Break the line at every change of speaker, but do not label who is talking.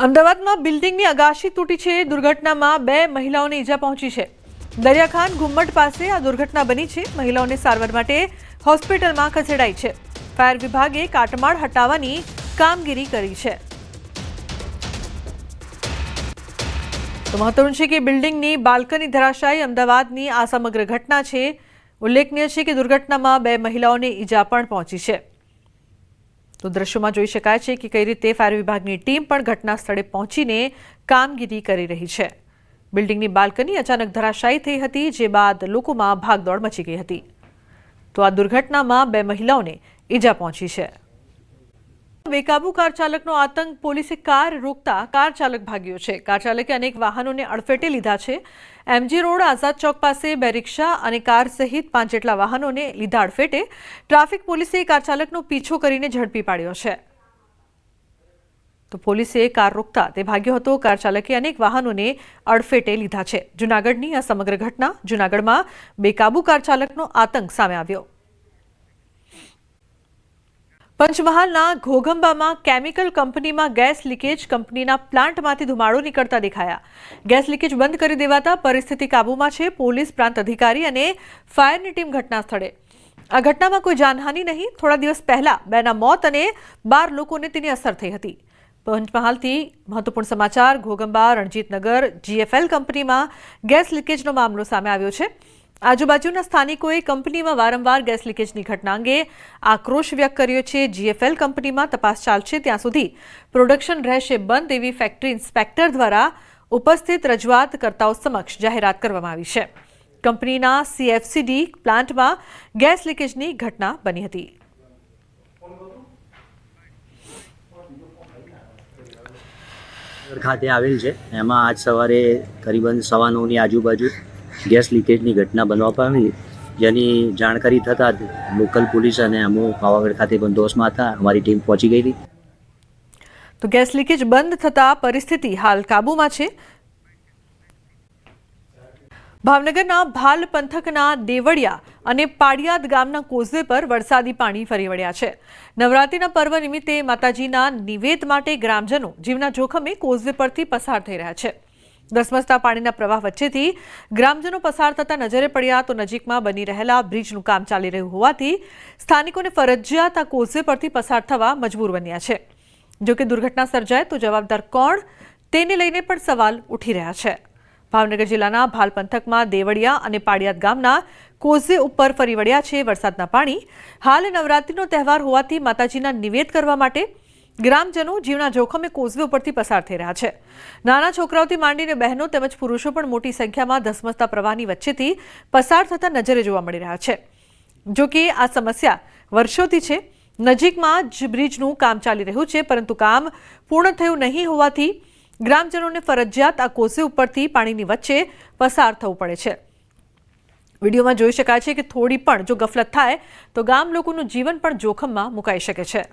અમદાવાદમાં બિલ્ડિંગની અગાશી તૂટી છે। દુર્ઘટનામાં 2 મહિલાઓને ઈજા પહોંચી છે। દરિયાખાન ગુમ્મટ પાસે આ દુર્ઘટના બની છે। મહિલાઓને સારવાર માટે હોસ્પિટલમાં ખસેડાઈ છે। ફાયર વિભાગે કાટમાળ હટાવવાની કામગીરી કરી છે। તો મહત્વનું છે કે બિલ્ડિંગની બાલ્કની ધરાશાયી અમદાવાદની આ સમગ્ર ઘટના છે। ઉલ્લેખનીય છે કે દુર્ઘટનામાં 2 મહિલાઓને ઈજા પણ પહોંચી છે। તો દ્રશ્યોમાં જોઈ શકાય છે કે કઈ રીતે ફાયર વિભાગની ટીમ પણ ઘટના સ્થળે પહોંચીને કામગીરી કરી રહી છે। બિલ્ડિંગની બાલ્કની અચાનક ધરાશાયી થઈ હતી, જે બાદ લોકોમાં ભાગદોડ મચી ગઈ હતી। તો આ દુર્ઘટનામાં 2 મહિલાઓને ઈજા પહોંચી છે। બેકાબુ કાર ચાલકનો આતંક। પોલીસે કાર રોકતા કાર ચાલક ભાગ્યો છે। કાર ચાલકે અનેક વાહનોને અડફેટે લીધા છે। એમજી રોડ આઝાદ ચોક પાસે 2 રિક્ષા અને કાર સહિત 5 જેટલા વાહનોને લીધા અડફેટે। ટ્રાફિક પોલીસે કાર ચાલકનો પીછો કરીને ઝડપી પાડ્યો છે। તો પોલીસે કાર રોકતા તે ભાગ્યો હતો। કાર ચાલકે અનેક વાહનોને અડફેટે લીધા છે। જૂનાગઢની આ સમગ્ર ઘટના। જૂનાગઢમાં બેકાબુ કાર ચાલકનો આતંક સામે આવ્યો। પંચમહાલના ઘોઘંબામાં કેમિકલ કંપનીમાં ગેસ લીકેજ। કંપનીના પ્લાન્ટમાંથી ધુમાડો નીકળતા દેખાયા। ગેસ લીકેજ બંધ કરી દેવાતા પરિસ્થિતિ કાબૂમાં છે। પોલીસ, પ્રાંત અધિકારી અને ફાયરની ટીમ ઘટના સ્થળે। આ ઘટનામાં કોઈ જાનહાનિ નહીં। થોડા દિવસ પહેલા 2ના મોત અને 12 લોકોને તેની અસર થઈ હતી। પંચમહાલથી મહત્વપૂર્ણ સમાચાર। ઘોઘંબા રણજીતનગર જીએફએલ કંપનીમાં ગેસ લીકેજનો મામલો સામે આવ્યો છે। આજુબાજુના સ્થાનિકોએ કંપનીમાં વારંવાર ગેસ લીકેજની ઘટના અંગે આક્રોશ વ્યક્ત કર્યો છે। જીએફએલ કંપનીમાં તપાસ ચાલશે ત્યાં સુધી પ્રોડક્શન રહેશે બંધ, એવી ફેક્ટરી ઇન્સ્પેક્ટર દ્વારા ઉપસ્થિત રજૂઆતકર્તાઓ સમક્ષ જાહેરાત કરવામાં આવી છે। કંપનીના સીએફસીડી પ્લાન્ટમાં ગેસ લીકેજની ઘટના બની હતી।
ખાતે આવેલ છે, એમાં આજ સવારે કરીબન 9:15ની આજુબાજુ ગેસ લીકેજની ઘટના બનવા પામી, જેની જાણકારી થતાં લોકલ પોલીસ અને અમો પાવાગઢ ખાતે બંદોબસ્તમાં હતા। અમારી ટીમ પહોંચી ગઈ હતી।
તો ગેસ લીકેજ બંધ થતાં પરિસ્થિતિ હાલ કાબૂમાં છે। ભાવનગરના ભાલ પંથકના દેવળિયા અને પાડિયાદ ગામના કોઝવે પર વરસાદી પાણી ફરી વળ્યા છે। નવરાત્રિના પર્વ નિમિત્તે માતાજીના નિવેદ માટે ગ્રામજનો જીવના જોખમે કોઝવે પરથી પસાર થઈ રહ્યા છે। ધસમસતા પાણીના પ્રવાહ વચ્ચેથી ગ્રામજનો પસાર થતા નજરે પડ્યા તો નજીકમાં બની રહેલા બ્રિજનું કામ ચાલી રહ્યું હોવાથી સ્થાનિકોને ફરજિયાત આ કોઝવે પરથી પસાર થવા મજબૂર બન્યા છે। જોકે દુર્ઘટના સર્જાય તો જવાબદાર કોણ, તેને લઈને પણ સવાલ ઉઠી રહ્યા છે। ભાવનગર જિલ્લાના ભાલ પંથકમાં દેવળિયા અને પાડિયાદ ગામના કોઝવે ઉપર ફરી વળ્યા છે વરસાદના પાણી। હાલ નવરાત્રિનો તહેવાર હોવાથી માતાજીના નિવેદ કરવા માટે ગ્રામજનો જીવના જોખમે કોઝવે ઉપરથી પસાર થઈ રહ્યા છે। નાના છોકરાઓથી માંડીને બહેનો તેમજ પુરુષો પણ મોટી સંખ્યામાં ધસમસતા પ્રવાહની વચ્ચેથી પસાર થતા નજરે જોવા મળી રહ્યા છે। જોકે આ સમસ્યા વર્ષોથી છે। નજીકમાં જ બ્રિજનું કામ ચાલી રહ્યું છે, પરંતુ કામ પૂર્ણ થયું નહીં હોવાથી ગ્રામજનોને ફરજિયાત આ કોઝવે ઉપરથી પાણીની વચ્ચે પસાર થવું પડે છે। વિડીયોમાં જોઈ શકાય છે કે થોડી પણ જો ગફલત થાય તો ગામ લોકોનું જીવન પણ જોખમમાં મુકાઈ શકે છે।